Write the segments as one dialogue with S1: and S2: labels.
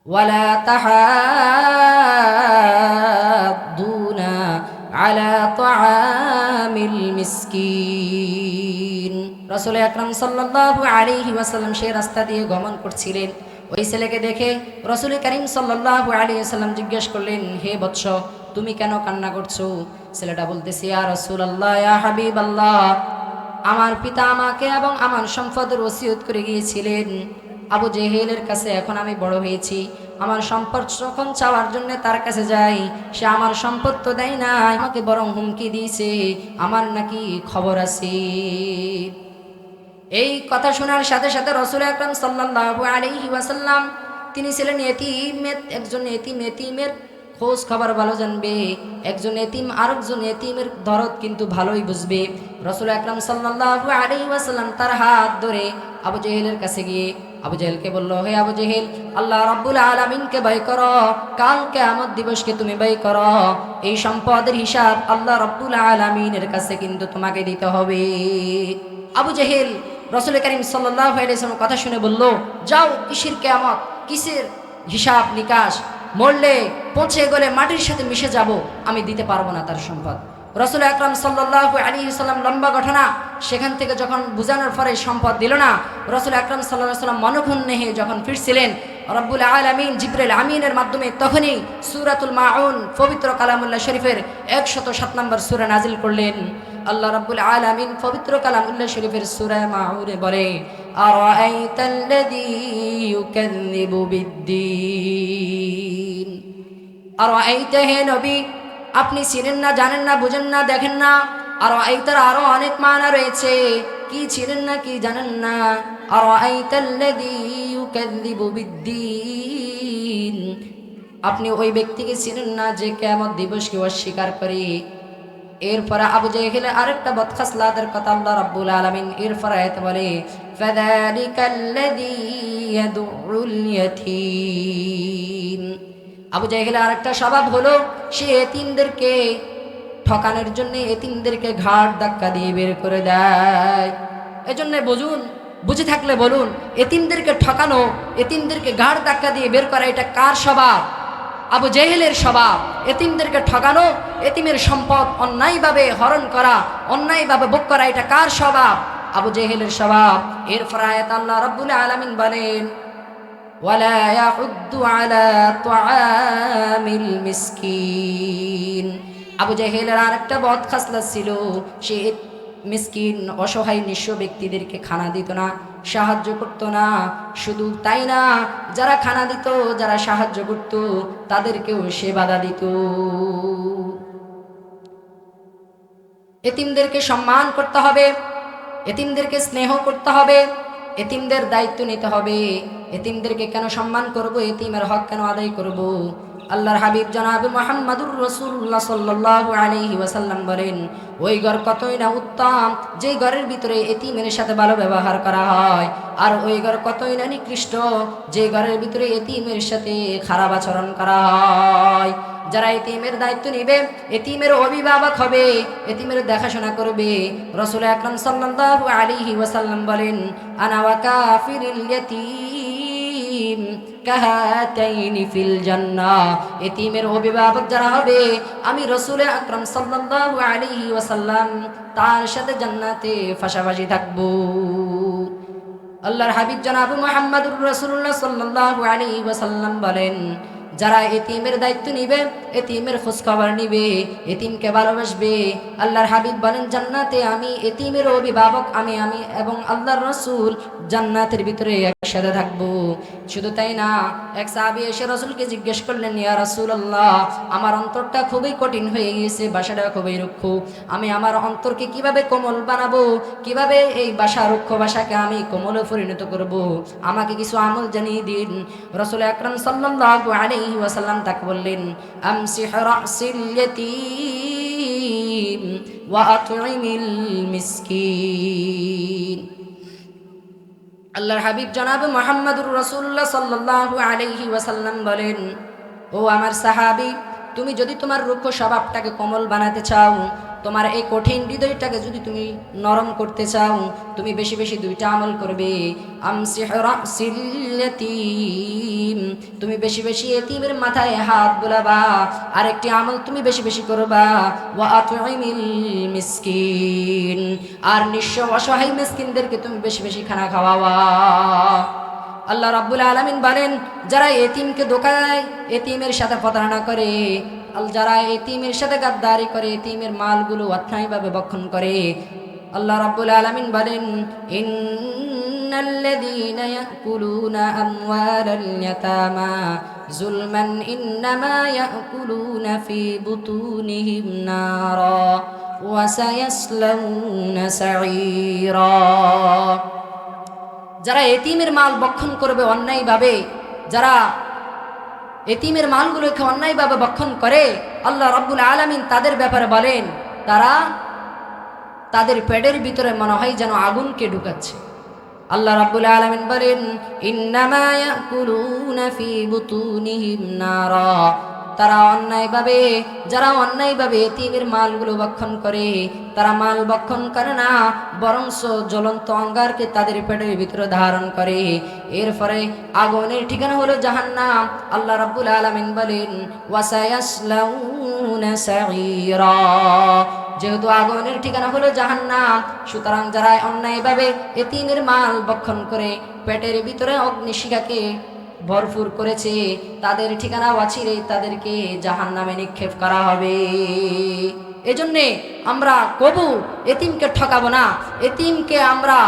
S1: ওয়ালা তাহাদ্দুনা আলা তাআমিল মিসকিন। রাসূল আকরাম সাল্লাল্লাহু আলাইহি ওয়াসাল্লাম সেই রাস্তা দিয়ে গমন করছিলেন। ওই ছেলেকে দেখে রাসূল করিম সাল্লাল্লাহু আলাইহি ওয়াসাল্লাম জিজ্ঞেস করলেন, হে বৎস, তুমি কেন কান্না করছো? ছেলেটা বলতেছে, ইয়া রাসূলুল্লাহ, ইয়া হাবিবাল্লাহ, আমার পিতা আমাকে এবং আমার সম্পদের ওসিয়ত করে গিয়েছিলেন। আবু জেহেলের কাছে এখন আমি বড় হয়েছি, আমার সম্পদ যখন চাওয়ার জন্য তার কাছে যাই, সে আমার সম্পদ তো দেয় না, আমাকে বরং হুমকি দিয়েছে, আমার নাকি খবর আছে। এই কথা শোনার সাথে সাথে রাসূল আকরাম সাল্লাল্লাহু আলাইহি ওয়াসাল্লাম, তিনি ছিলেন এতিম, একজন এতিমের খোঁজ খবর ভালো জানবে। একজন এতিম আরেকজন এতিমের দরদ কিন্তু ভালোই বুঝবে। রাসূল আকরাম সাল্লাল্লাহু আলাইহি ওয়াসাল্লাম তার হাত ধরে আবু জেহেলের কাছে গিয়ে আবু জেহেলকে বলল, হে আবু জেহেল, আল্লাহ রাব্বুল আলামিনকে ভয় করো, কাল কিয়ামত দিবসকে তুমি ভয় করো। এই সম্পদের হিসাব আল্লাহ রাব্বুল আলামিনের কাছে কিন্তু তোমাকে দিতে হবে। আবু জেহেল রাসূল করিম সাল্লাল্লাহু আলাইহি ওয়াসাল্লাম কথা শুনে বলল, যাও, কিসের কিয়ামত, কিসের হিসাব নিকাশ, মরলে পচে গলে মাটির সাথে মিশে যাব, আমি দিতে পারবো না তার সম্পদ। রাসূল আকরাম সাল্লাল্লাহু আলাইহি ওয়াসাল্লাম লম্বা ঘটনা, সেখান থেকে যখন বুঝানোর পরে সম্পদ দিল না, রাসূল আকরাম সাল্লাল্লাহু আলাইহি ওয়াসাল্লাম মনক্ষুণ্ণ হয়ে যখন ফিরছিলেন, রব্বুল আলামিন জিবরাইল আমিনের মাধ্যমে তখনই সূরাতুল মাউন পবিত্র কালামুল্লাহ শরীফের 107 নম্বর সূরা নাজিল করলেন। আল্লাহ রাব্বুল আলামিন পবিত্র কালামুল্লাহ শরীফের সূরা মাউনে বলে, আরাআইতাল্লাযী ইউকাযযিবু বিদ্দীন। আরাআইতা, হে নবী, আপনি চিনেন না, জানেন না, বুঝেন না, দেখেন না। আরাআইতার আরো অনেক মানা রয়েছে, কি চিনেন না, কি জানেন না। আরাআইতাল্লাযী ইউকাযযিবু বিদ্দীন, আপনি ওই ব্যক্তিকে চিনেন না যে কিয়ামত দিবসকে অস্বীকার করে। এরপরে আবু জেহেলের আরেকটা বদখাসলাতের কথা আল্লাহ রাব্বুল আলামিন এরপরে আয়াতে বলে, ফাযালিকাল্লাযী ইয়াদউল ইয়াতীম। আবু জেহেলের আরেকটা স্বভাব হলো, সে এতিমদেরকে ঠকানোর জন্য এতিমদেরকে ঘাড় ধাক্কা দিয়ে বের করে দেয়। এজন্য বুঝুন, বুঝে থাকলে বলুন, এতিমদেরকে ঠকানো, এতিমদেরকে ঘাড় ধাক্কা দিয়ে বের করা, এটা কার স্বভাব? আবু জেহেলের স্বভাব। এতিমদেরকে ঠকানো, এতিমের সম্পদ অন্যায়ভাবে হরণ করা, অন্যায়ভাবে ভোগ করা, এটা কার স্বভাব? আবু জেহেলের স্বভাব। এরপর আয়াত আল্লাহ রাব্বুল আলামিন বলেন, ওয়ালা ইয়াহুদ্দু আলা তুআমিল মিসকিন। আবু জেহেলের আরেকটা বদ খাসলত ছিল, সে মিসকিন অসহায় নিঃস্ব ব্যক্তিদেরকে খানা দিত না, সাহায্য করত না। শুধু তাই না, যারা খানা দিত, যারা সাহায্য করত, তাদেরকেও সে বাধা দিত। এতিমদেরকে সম্মান করতে হবে, এতিমদেরকে স্নেহ করতে হবে, এতিমদের দায়িত্ব নিতে হবে। এতিমদেরকে কেন সম্মান করব, এতিমের হক কেন আদায় করব? আল্লাহর হাবিব জনাব মুহাম্মদুর রাসূলুল্লাহ সাল্লাল্লাহু আলাইহি ওয়াসাল্লাম বলেন, ওই ঘর কতই না উত্তম যে ঘরের ভিতরে এতিমের সাথে ভালো ব্যবহার করা হয়, আর ওই ঘর কতই না নিকৃষ্ট যে ঘরের ভিতরে এতিমের সাথে খারাপ আচরণ করা হয়। যারা এতিমের দায়িত্ব নেবে, এতিমের অভিভাবক হবে, এতিমের দেখাশোনা করবে, রাসূল আকরাম সাল্লাল্লাহু আলাইহি ওয়াসাল্লাম বলেন, আনা ওয়া কাফিরুল ইয়াতীম কাহাতাইনি ফিল জান্নাহ। এতিমের অভিভাবক যারা হবে, আমি রাসূল আকরাম সাল্লাল্লাহু আলাইহি ওয়াসাল্লাম তার সাথে জান্নাতে পাশাপাশি থাকবো। আল্লাহর হাবিব জনাব মুহাম্মদুর রাসূলুল্লাহ সাল্লাল্লাহু আলাইহি ওয়াসাল্লাম বলেন, যারা এতিমের দায়িত্ব নিবে, এতিমের খোঁজ খবর নিবে, এতিমকে ভালোবাসবে, আল্লাহর হাবিব বলেন, জান্নাতে আমি এতিমের অভিভাবক, আমি এবং আল্লাহর রাসূল জান্নাতের ভিতরে একসাথে থাকবো। শুধু তাই না, এক সাহাবী এসে রাসূলকে জিজ্ঞেস করলেন, ইয়া রাসূলুল্লাহ, আমার অন্তরটা খুবই কঠিন হয়ে গিয়েছে, বাসাটা খুবই রুক্ষ, আমি আমার অন্তরকে কিভাবে কোমল বানাবো, কিভাবে এই বাসা রুক্ষ বাসাকে আমি কোমলে পরিণত করব, আমাকে কিছু আমল জানিয়ে দিন। রাসূল আকরাম সাল্লাল্লাহু আলাইহি ওয়াসাল্লাম তাকে বললেন, আমসিহ রাসিল ইয়াতীম ওয়া আতইমিল মিসকিন। আল্লাহর হাবিব জনাব মুহাম্মদুর রাসূলুল্লাহ সাল্লাল্লাহু আলাইহি ওয়াসাল্লাম বলেন, ও আমার সাহাবী, তুমি যদি তোমার রুক্ষ স্বভাবটাকে কোমল বানাতে চাও, তোমার এই কঠিন হৃদয়টাকে যদি তুমি নরম করতে চাও, তুমি বেশি বেশি দুইটা আমল করবে। আমসিহ রাসিল ইয়াতীম, তুমি বেশি বেশি এতিমের মাথায় হাত বুলাবা। আরেকটি আমল তুমি বেশি বেশি করবা, ওয়া আতইমিল মিসকিন, আর নিঃস্ব অসহায় মিসকিনদেরকে তুমি বেশি বেশি খানা খাওয়াবা। আল্লাহ রাব্বুল আলামিন বলেন, যারা এতিমকে ধোঁকা দেয়, এতিমের সাথে প্রতারণা করে, যারা এতিমের সাথে গাদ্দারি করে, এতিমের মালগুলো অন্যায়ভাবে ভক্ষণ করে, আল্লাহ রাব্বুল আলামিন বলেন, ইন্নাল্লাযীনা ইয়াকুলুনা আমওয়ালাল ইয়াতামা যুলমান ইন্নামা ইয়াকুলুনা ফি বুতুনিহিম নারা ওয়া সায়াসলাউনা সাঈরা। যারা এতিমের মাল ভক্ষণ করবে অন্যায়ভাবে, যারা এতিমের মালগুলোকে অন্যায়ভাবে ভক্ষণ করে, আল্লাহ রাব্বুল আলামিন তাদের ব্যাপারে বলেন, তারা তাদের পেটের ভিতরে মনে হয় যেন আগুনকে ঢুকাচ্ছে। আল্লাহ রাব্বুল আলামিন বলেন, ইন্নামা ইয়াকুলুনা ফি বুতুনিহিম নারা, তারা অন্যায়ভাবে, যারা অন্যায়ভাবে এতিমের মালগুলো ভক্ষণ করে, তারা মাল ভক্ষণ করে না, বরঞ্চ জ্বলন্ত অঙ্গারকে তাদের পেটের ভিতরে ধারণ করে। এরপরে আগুনের ঠিকানা হলো জাহান্নাম। আল্লাহ রাব্বুল আলামিন বলেন, ওয়াসায়াসলাউনা সাঈরা, যেহেতু আগুনের ঠিকানা হলো জাহান্নাম, সুতরাং যারা অন্যায়ভাবে এতিমের মাল ভক্ষণ করে পেটের ভিতরে অগ্নিশিখাকে ভরপুর করেছে, তাদের ঠিকানা অচিরেই তাদেরকে জাহান্নামে নিক্ষেপ করা হবে। এজন্যে আমরা কবু এতিমকে ঠকাবো না, এতিমকে আমরা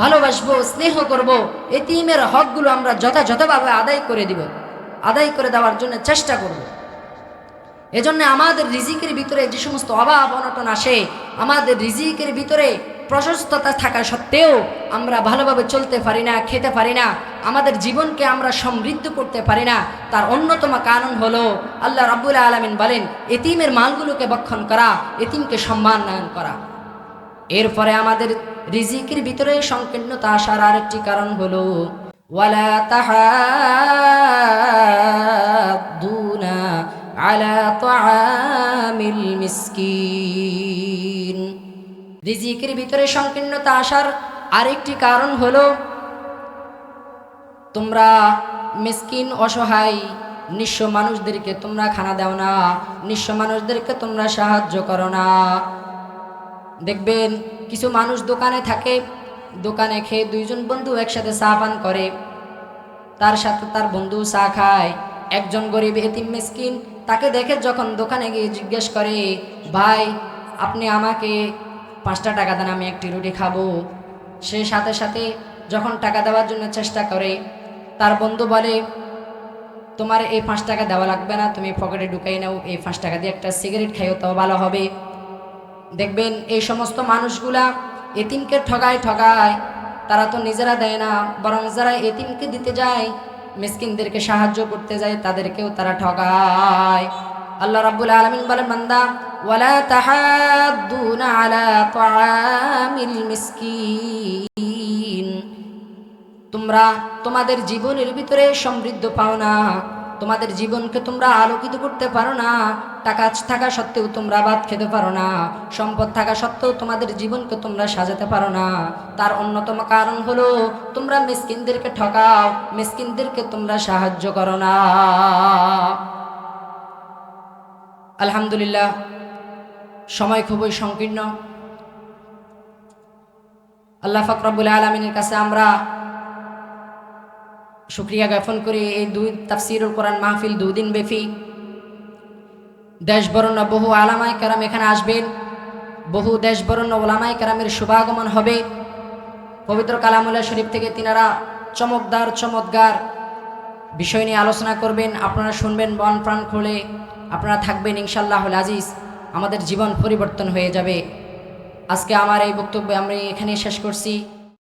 S1: ভালোবাসবো, স্নেহ করব, এতিমের হকগুলো আমরা যথাযথভাবে আদায় করে দিব, আদায় করে দেওয়ার জন্য চেষ্টা করব। এজন্য আমাদের রিজিকের ভিতরে যে সমস্ত অভাব অনটন আসে, আমাদের রিজিকের ভিতরে প্রশস্ততা থাকা সত্ত্বেও আমরা ভালোভাবে চলতে পারি না, খেতে পারি না, আমাদের জীবনকে আমরা সমৃদ্ধ করতে পারি না, তার অন্যতম কারণ হলো আল্লাহ রাব্বুল আলামিন বলেন, এতিমের মালগুলোকে ভক্ষণ করা, এতিমকে সম্মানয়ন করা। এরপরে আমাদের রিজিকের ভিতরে সংকীর্ণতা আসার আরেকটি কারণ হলো ওয়ালা তাহাদ্দুনা আলা তাআমিল মিসকিন। রিজিকের ভিতরে সংকীর্ণতা আসার আরেকটি কারণ হলো তোমরা মিসকিন, অসহায়, নিঃস্ব মানুষদেরকে তোমরা খানা দাও না, নিঃস্ব মানুষদেরকে তোমরা সাহায্য করো না। দেখবেন কিছু মানুষ দোকানে থাকে, দোকানে খেয়ে দুইজন বন্ধু একসাথে চা পান করে, তার সাথে তার বন্ধু চা খায়। একজন গরিব এতিম মিসকিন তাকে দেখে যখন দোকানে গিয়ে জিজ্ঞেস করে, ভাই আপনি আমাকে 5টা টাকা দেন, আমি একটি রুটি খাবো। সে সাথে সাথে যখন টাকা দেওয়ার জন্য চেষ্টা করে, তার বন্ধু বলে, তোমার এই 5 টাকা দেওয়া লাগবে না, তুমি পকেটে ঢুকাই নাও, এই 5 টাকা দিয়ে একটা সিগারেট খাইও, তাও ভালো হবে। দেখবেন এই সমস্ত মানুষগুলা এতিমকে ঠগায়, তারা তো নিজেরা দেয় না, বরং যারা এতিমকে দিতে যায়, মিসকিনদেরকে সাহায্য করতে যায়, তাদেরকেও তারা ঠগায়। আল্লাহ রাব্বুল আলামিন বলেন, বান্দা ওয়ালা তাহাদ্দুনা আলা তাআমিল মিসকিন, তোমরা তোমাদের জীবনের ভিতরে সমৃদ্ধ পাও না, তোমাদের জীবনকে তোমরা আলোকিত করতে পারো না, টাকা থাকা সত্ত্বেও তোমরা ভাত খেতে পারো না, সম্পদ থাকা সত্ত্বেও তোমাদের জীবনকে তোমরা সাজাতে পারো না। তার অন্যতম কারণ হলো তোমরা মিসকিনদেরকে ঠকাও, মিসকিনদেরকে তোমরা সাহায্য করো না। আলহামদুলিল্লাহ, সময় খুবই সংকীর্ণ। আল্লাহ পাক রব্বুল আলামিনের কাছে আমরা শুকরিয়া জ্ঞাপন করি। এই তাফসীরুল কোরআন মাহফিল 2 দিন ব্যাপী, দেশ বরেণ্য বহু আলামায়ে কেরাম এখানে আসবেন, বহু দেশ বরেণ্য ওলামায়ে কেরামের শুভাগমন হবে। পবিত্র কালামুল্লাহ শরীফ থেকে তিনারা চমৎকার বিষয় নিয়ে আলোচনা করবেন, আপনারা শুনবেন মন প্রাণ খুলে, আপনারা থাকবেন ইনশাআল্লাহুল আজিজ, আমাদের জীবন পরিবর্তন হয়ে যাবে। আজকে আমার এই বক্তব্য আমি এখানেই শেষ করছি।